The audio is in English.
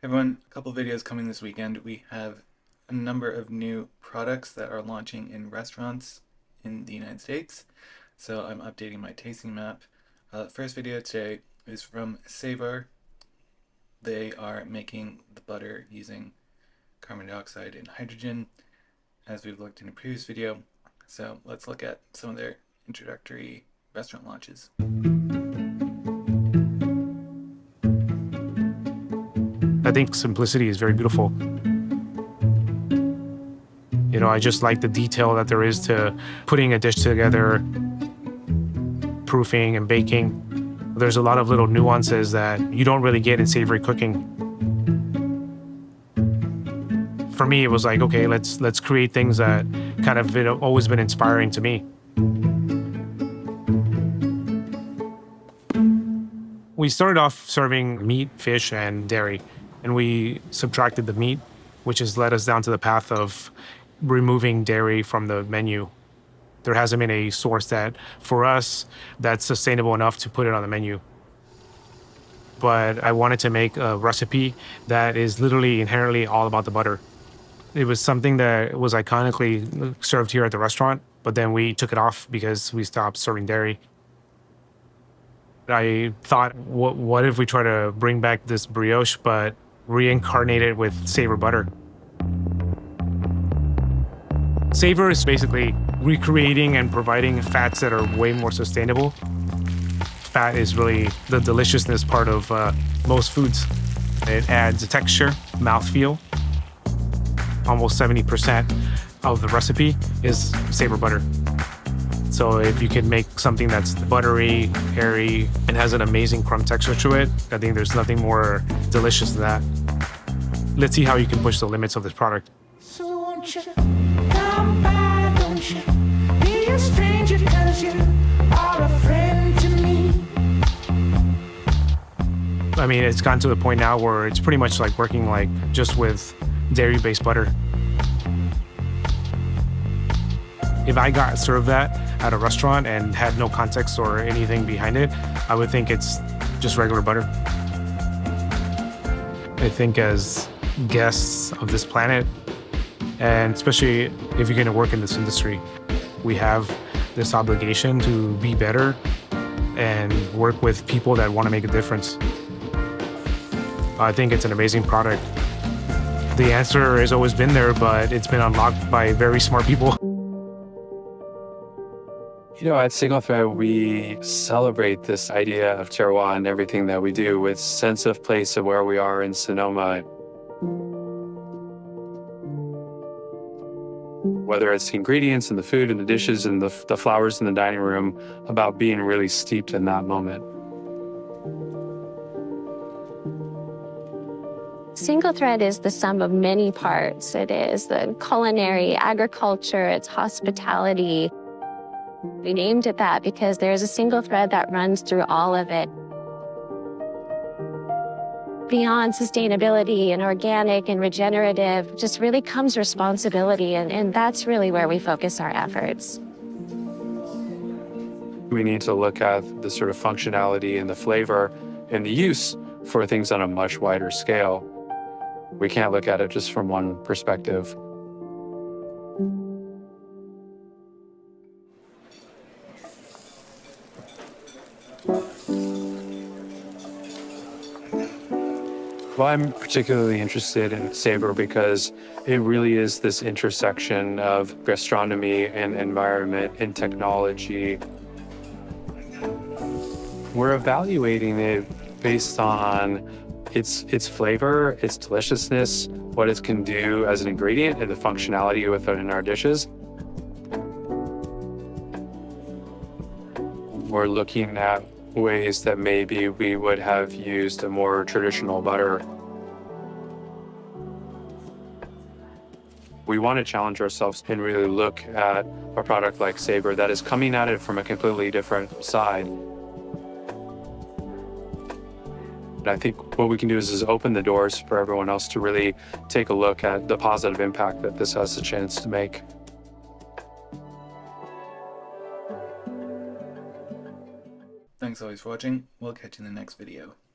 Everyone, a couple videos coming this weekend. We have a number of new products that are launching in restaurants in the United States. So I'm updating my tasting map. First video today is from Savor. They are making the butter using carbon dioxide and hydrogen, as we've looked in a previous video. So let's look at some of their introductory restaurant launches. I think simplicity is very beautiful. I just like the detail that there is to putting a dish together, proofing and baking. There's a lot of little nuances that you don't really get in savory cooking. For me, it was like, okay, let's create things that kind of have always been inspiring to me. We started off serving meat, fish, and dairy, and we subtracted the meat, which has led us down to the path of removing dairy from the menu. There hasn't been a source that, for us, that's sustainable enough to put it on the menu. But I wanted to make a recipe that is literally inherently all about the butter. It was something that was iconically served here at the restaurant, but then we took it off because we stopped serving dairy. I thought, what if we try to bring back this brioche, but reincarnate it with Savor butter? Savor is basically recreating and providing fats that are way more sustainable. Fat is really the deliciousness part of most foods. It adds a texture, mouthfeel. Almost 70% of the recipe is Savor butter. So if you can make something that's buttery, airy, and has an amazing crumb texture to it, I think there's nothing more delicious than that. Let's see how you can push the limits of this product. So won't you come by, don't you be a stranger, 'cause you are a friend to me. I mean, it's gotten to the point now where it's pretty much like working like just with dairy-based butter. If I got served that at a restaurant and had no context or anything behind it, I would think it's just regular butter. I think as guests of this planet, and especially if you're going to work in this industry, we have this obligation to be better and work with people that want to make a difference. I think it's an amazing product. The answer has always been there, but it's been unlocked by very smart people. At Single Thread, we celebrate this idea of terroir and everything that we do with sense of place of where we are in Sonoma. Whether it's the ingredients and the food and the dishes and the flowers in the dining room, about being really steeped in that moment. Single Thread is the sum of many parts. It is the culinary, agriculture, it's hospitality. We named it that because there's a single thread that runs through all of it. Beyond sustainability and organic and regenerative, just really comes responsibility, and that's really where we focus our efforts. We need to look at the sort of functionality and the flavor and the use for things on a much wider scale. We can't look at it just from one perspective. Well, I'm particularly interested in Savor because it really is this intersection of gastronomy and environment and technology. We're evaluating it based on its flavor, its deliciousness, what it can do as an ingredient, and the functionality within our dishes. We're looking at ways that maybe we would have used a more traditional butter. We want to challenge ourselves and really look at a product like Savor that is coming at it from a completely different side. And I think what we can do is open the doors for everyone else to really take a look at the positive impact that this has a chance to make. Thanks always for watching. We'll catch you in the next video.